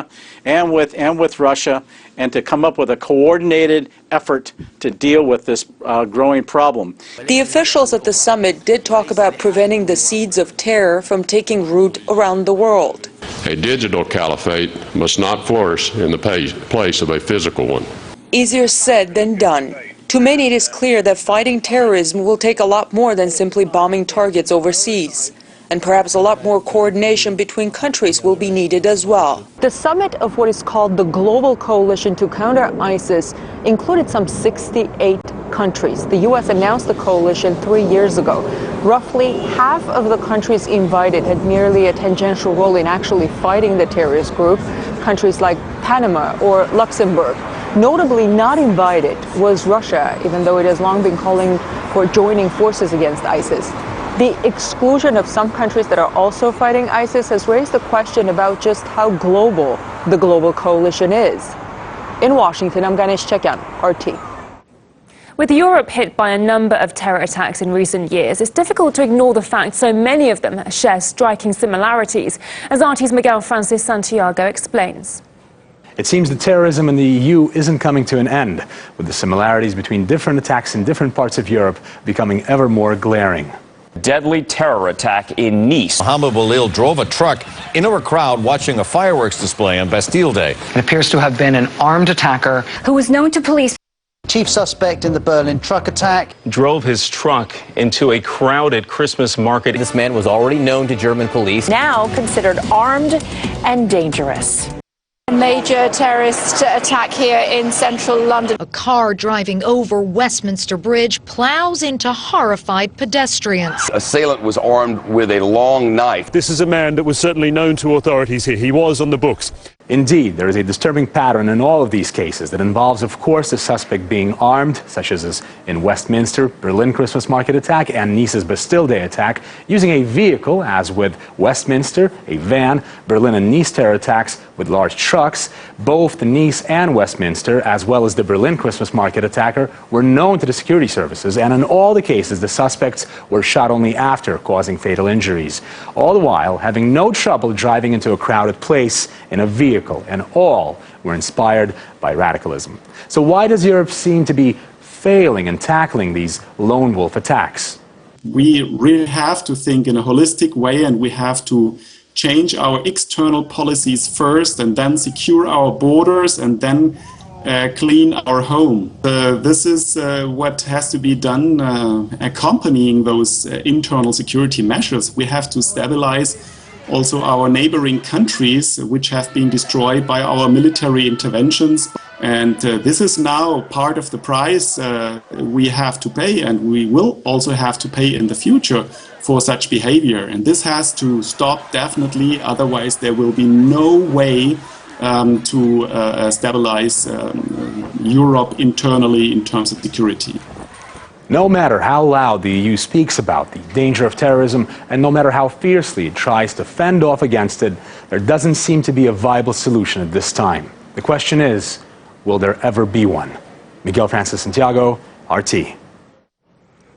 China and with Russia, and to come up with a coordinated effort to deal with this growing problem. The officials at the summit did talk about preventing the seeds of terror from taking root around the world. A digital caliphate must not flourish in the place of a physical one. Easier said than done. To many, it is clear that fighting terrorism will take a lot more than simply bombing targets overseas. And perhaps a lot more coordination between countries will be needed as well. The summit of what is called the Global Coalition to Counter ISIS included some 68 countries. The U.S. announced the coalition 3 years ago. Roughly half of the countries invited had merely a tangential role in actually fighting the terrorist group, countries like Panama or Luxembourg. Notably not invited was Russia, even though it has long been calling for joining forces against ISIS. The exclusion of some countries that are also fighting ISIS has raised the question about just how global the global coalition is. In Washington, I'm Ganesh Chekyan, RT. With Europe hit by a number of terror attacks in recent years, it's difficult to ignore the fact so many of them share striking similarities, as RT's Miguel Francis Santiago explains. It seems that terrorism in the EU isn't coming to an end, with the similarities between different attacks in different parts of Europe becoming ever more glaring. Deadly terror attack in Nice. Mohamed Boulil drove a truck into a crowd watching a fireworks display on Bastille Day. It appears to have been an armed attacker who was known to police. Chief suspect in the Berlin truck attack drove his truck into a crowded Christmas market. This man was already known to German police. Now considered armed and dangerous. A major terrorist attack here in central London. A car driving over Westminster Bridge plows into horrified pedestrians. Assailant was armed with a long knife. This is a man that was certainly known to authorities here. He was on the books. Indeed, there is a disturbing pattern in all of these cases that involves, of course, the suspect being armed, such as in Westminster, Berlin Christmas market attack, and Nice's Bastille Day attack, using a vehicle, as with Westminster, a van, Berlin and Nice terror attacks with large trucks. Both the Nice and Westminster, as well as the Berlin Christmas market attacker, were known to the security services, and in all the cases, the suspects were shot only after causing fatal injuries, all the while having no trouble driving into a crowded place in a vehicle, and all were inspired by radicalism. So why does Europe seem to be failing in tackling these lone wolf attacks? We really have to think in a holistic way, and we have to change our external policies first, and then secure our borders, and then clean our home. This is what has to be done accompanying those internal security measures. We have to stabilize also our neighboring countries, which have been destroyed by our military interventions. And this is now part of the price we have to pay, and we will also have to pay in the future for such behavior. And this has to stop definitely, otherwise there will be no way to stabilize Europe internally in terms of security. No matter how loud the EU speaks about the danger of terrorism, and no matter how fiercely it tries to fend off against it, there doesn't seem to be a viable solution at this time. The question is, will there ever be one? Miguel Francis Santiago, RT.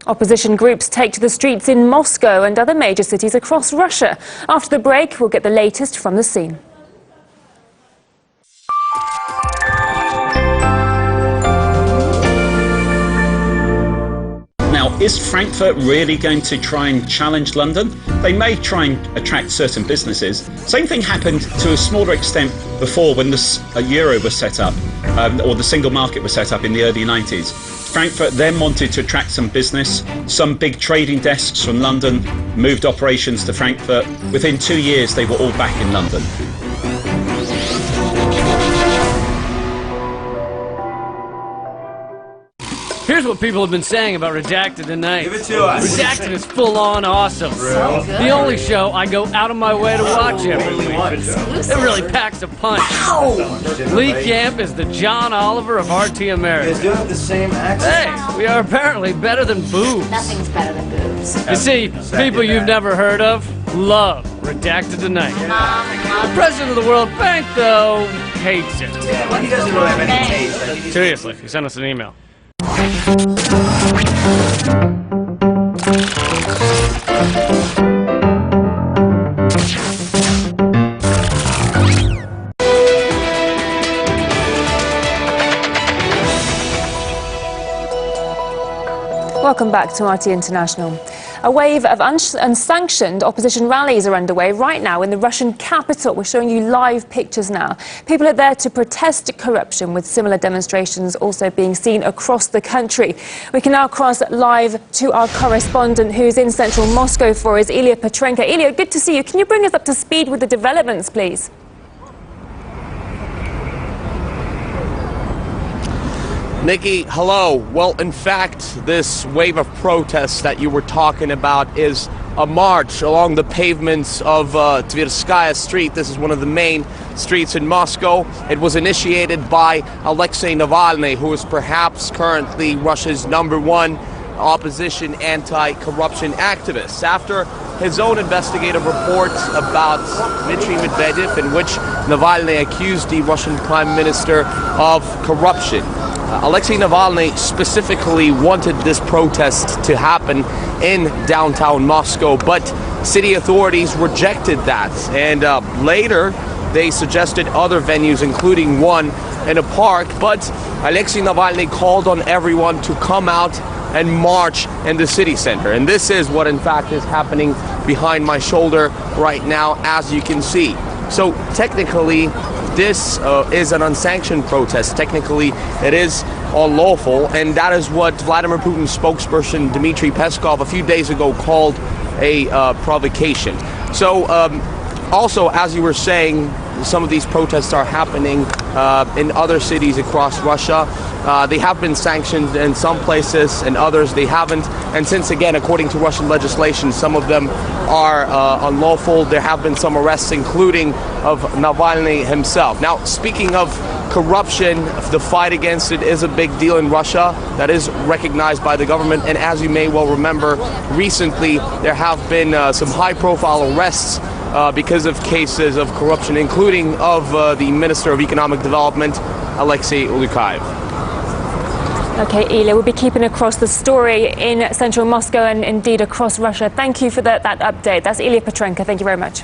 Opposition groups take to the streets in Moscow and other major cities across Russia. After the break, we'll get the latest from the scene. Now, is Frankfurt really going to try and challenge London? They may try and attract certain businesses. Same thing happened to a smaller extent before when the euro was set up, or the single market was set up in the early 90s. Frankfurt then wanted to attract some business. Some big trading desks from London moved operations to Frankfurt. Within 2 years, they were all back in London. Here's what people have been saying about Redacted tonight. Give it to us. Redacted is full-on awesome. So good. The only show I go out of my way to watch every week. It really packs a punch. Lee Camp is the John Oliver of RT America. You do have the same accent. Hey, we are apparently better than boobs. Nothing's better than boobs. You see, people you've never heard of love Redacted tonight. The president of the World Bank, though, hates it. Yeah, well, he doesn't really have any taste. Seriously, he sent us an email. Welcome back to RT International. A wave of unsanctioned opposition rallies are underway right now in the Russian capital. We're showing you live pictures now. People are there to protest corruption, with similar demonstrations also being seen across the country. We can now cross live to our correspondent who's in central Moscow for us, Ilya Petrenko. Ilya, good to see you. Can you bring us up to speed with the developments, please? Nikki, hello. Well, in fact, this wave of protests that you were talking about is a march along the pavements of Tverskaya Street. This is one of the main streets in Moscow. It was initiated by Alexei Navalny, who is perhaps currently Russia's #1 opposition anti-corruption activist. After his own investigative report about Dmitry Medvedev, in which Navalny accused the Russian Prime Minister of corruption. Alexei Navalny specifically wanted this protest to happen in downtown Moscow, but city authorities rejected that. And later, they suggested other venues, including one in a park. But Alexei Navalny called on everyone to come out and march in the city center. And this is what, in fact, is happening behind my shoulder right now, as you can see. So technically, this is an unsanctioned protest. Technically, it is unlawful, and that is what Vladimir Putin's spokesperson Dmitry Peskov a few days ago called a provocation. So also, as you were saying, some of these protests are happening in other cities across Russia. They have been sanctioned in some places, and others they haven't. And since, again, according to Russian legislation, some of them are unlawful, there have been some arrests, including of Navalny himself. Now, speaking of corruption, the fight against it is a big deal in Russia. That is recognized by the government. And as you may well remember, recently there have been some high-profile arrests because of cases of corruption, including of the Minister of Economic Development, Alexei Ulukhaev. Okay, Ilya, we'll be keeping across the story in central Moscow and indeed across Russia. Thank you for that update. That's Ilya Petrenko. Thank you very much.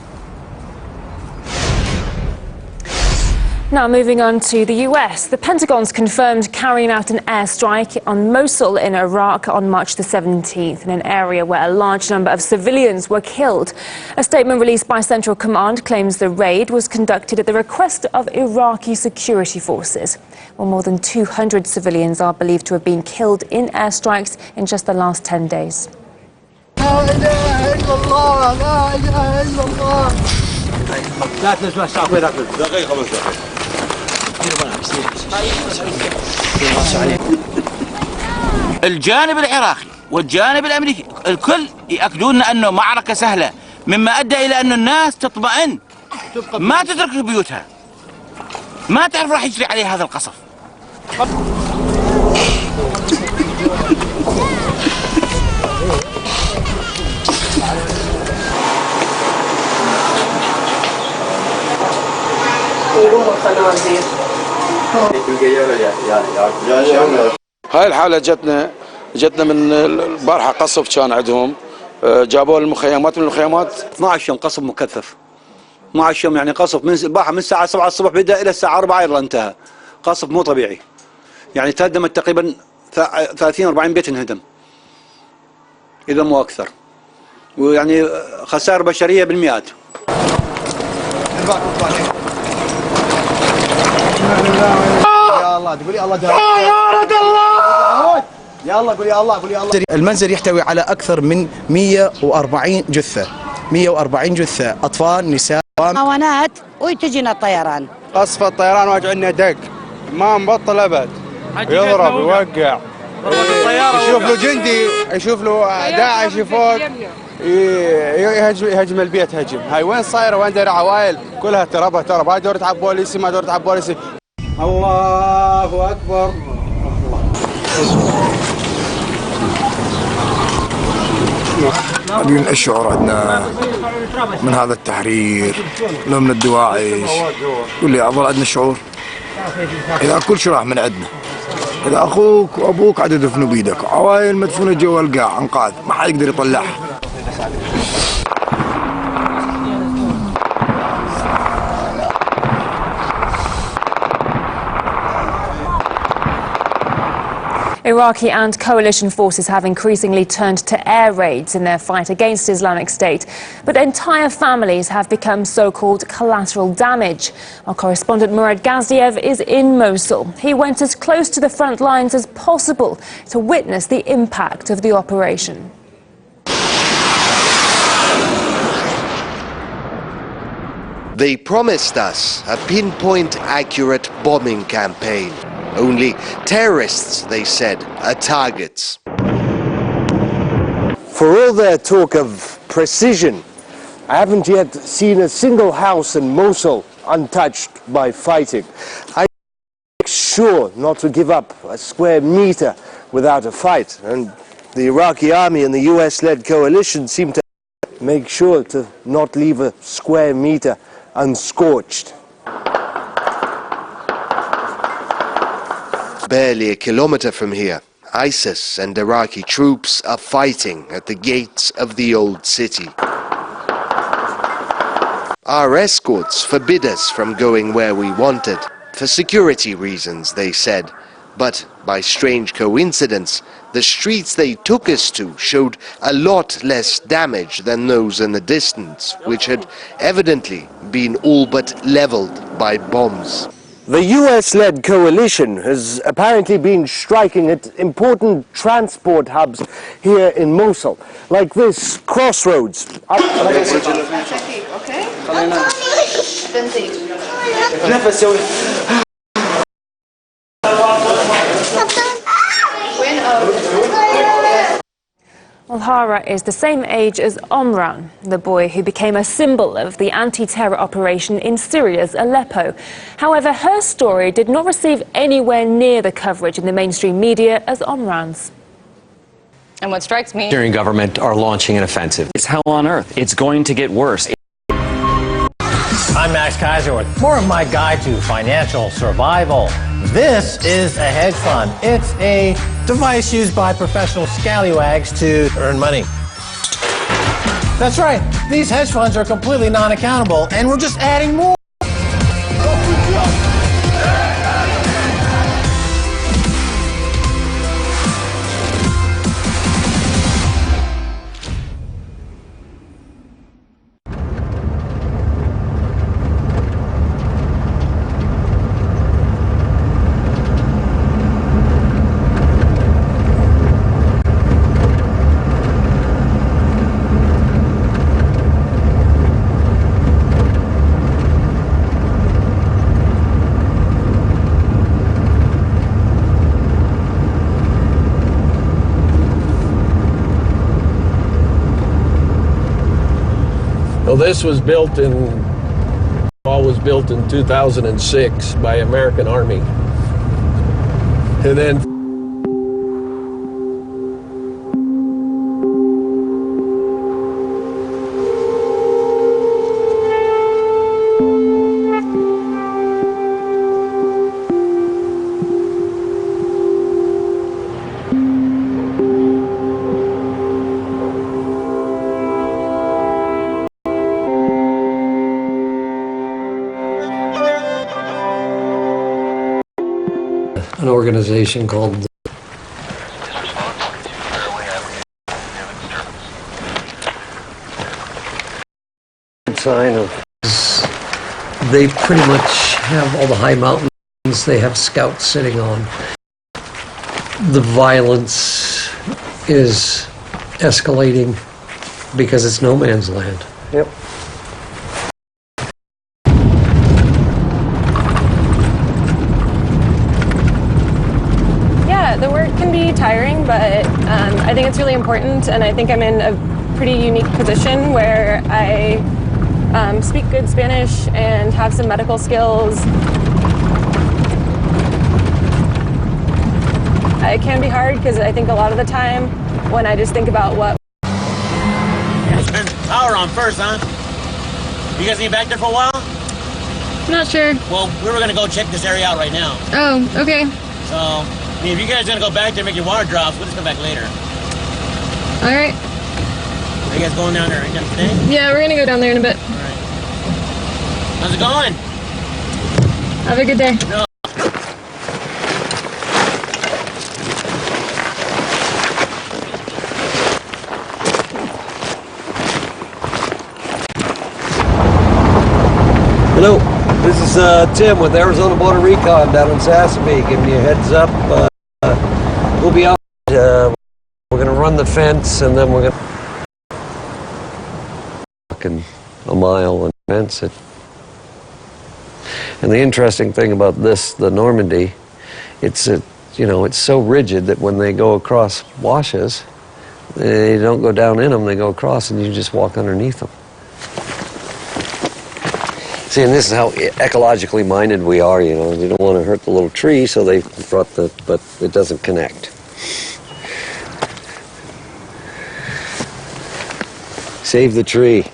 Now, moving on to the US. The Pentagon's confirmed carrying out an airstrike on Mosul in Iraq on March the 17th, in an area where a large number of civilians were killed. A statement released by Central Command claims the raid was conducted at the request of Iraqi security forces. Well, more than 200 civilians are believed to have been killed in airstrikes in just the last 10 days. الجانب العراقي والجانب الامريكي الكل ياكدون انه معركه سهله، مما ادى الى ان الناس تطمئن، ما تترك بيوتها، ما تعرف راح يجري عليها هذا القصف. هاي الحالة جتنا من البارحة قصف كان عندهم، جابوا المخيمات من المخيمات 12 يوم قصف مكثف. 12 يوم يعني قصف من البارحة من الساعة 7 الصبح بدأ إلى الساعة 4 يلا انتهى. قصف مو طبيعي. يعني تهدمت تقريبا 30-40 بيت انهدم. إذا مو أكثر. ويعني خسائر بشرية بالمئات. يا الله تقولي الله يا ولد الله يا الله قولي الله قولي الله. المنزل يحتوي على أكثر من 140 جثة 140 جثة، أطفال، نساء، حيوانات، وتجينا الطيران. قصف الطيران واجعلنا دق ما مبطل أبد، يضرب يوقع، يشوف له جندي، يشوف له داعش فوق يهجم البيت هجم. هاي وين صايره؟ وين دايره عوائل كلها ترب. هاي دورة عب بوليسي ما دورة عب بوليسي. الله اكبر. أبين الشعور عندنا من هذا التحرير لو من الدواعش، يقول لي أظل عندنا شعور إذا كل شيء راح من عندنا، إذا أخوك وأبوك عاد يدفنوا بيدك، عوائل مدفونة جوا القاع أنقاذ ما حد يقدر يطلعها. It Iraqi and coalition forces have increasingly turned to air raids in their fight against Islamic State, but entire families have become so-called collateral damage. Our correspondent Murad Gaziev is in Mosul. He went as close to the front lines as possible to witness the impact of the operation. They promised us a pinpoint-accurate bombing campaign. Only terrorists, they said, are targets. For all their talk of precision, I haven't yet seen a single house in Mosul untouched by fighting. I make sure not to give up a square meter without a fight, and the Iraqi army and the US-led coalition seem to make sure to not leave a square meter unscorched. Barely a kilometer from here, ISIS and Iraqi troops are fighting at the gates of the old city. Our escorts forbid us from going where we wanted, for security reasons, they said. But by strange coincidence, the streets they took us to showed a lot less damage than those in the distance, which had evidently been all but leveled by bombs. The US-led coalition has apparently been striking at important transport hubs here in Mosul, like this crossroads. Well, Hara is the same age as Omran, the boy who became a symbol of the anti-terror operation in Syria's Aleppo. However, her story did not receive anywhere near the coverage in the mainstream media as Omran's. And what strikes me... Syrian government are launching an offensive. It's hell on earth. It's going to get worse. I'm Max Kaiser with more of my guide to financial survival. This is a hedge fund. It's a device used by professional scallywags to earn money. That's right. These hedge funds are completely non-accountable, and we're just adding more. Well, this was built in 2006 by American Army. And then an organization called sign of. They pretty much have all the high mountains they have scouts sitting on. The violence is escalating because it's no man's land. Yep. The work can be tiring, but I think it's really important, and I think I'm in a pretty unique position where I speak good Spanish and have some medical skills. It can be hard because I think a lot of the time when I just think about what... Turn the power on first, huh? You guys need back there for a while? Not sure. Well, we were gonna go check this area out right now. Oh, okay. So, I mean, if you guys are gonna go back there and make your water drops, we'll just come back later. All right. Are you guys going down there? Are you gonna stay? Yeah, we're gonna go down there in a bit. All right. How's it going? Have a good day. No. is Tim with Arizona Border Recon down in Sassabee, giving you a heads up. We'll be out. We're going to run the fence, and then we're going to a mile and fence it. And the interesting thing about this, the Normandy, it's it's so rigid that when they go across washes, they don't go down in them, they go across, and you just walk underneath them. See, and this is how ecologically minded we are, you don't want to hurt the little tree, so they brought but it doesn't connect. Save the tree.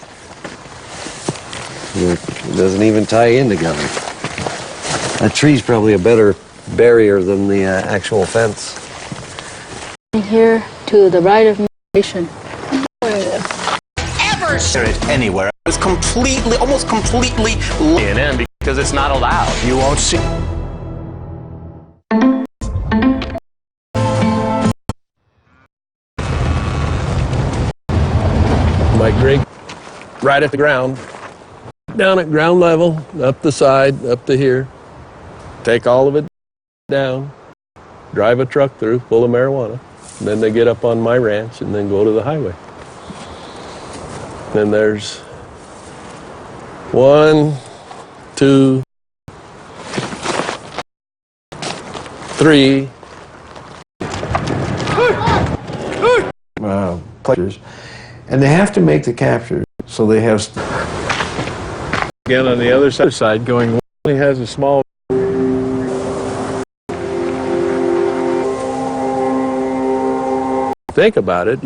It doesn't even tie in together. That tree's probably a better barrier than the actual fence. Here to the right of nation. Ever share it anywhere. It's completely, almost completely in because it's not allowed. You won't see. My grate right at the ground, down at ground level, up the side, up to here. Take all of it down, drive a truck through full of marijuana. And then they get up on my ranch and then go to the highway. Then there's 1, 2, 3. Players, and they have to make the capture, so they have. Again, on the other side, going, he has a small. Think about it.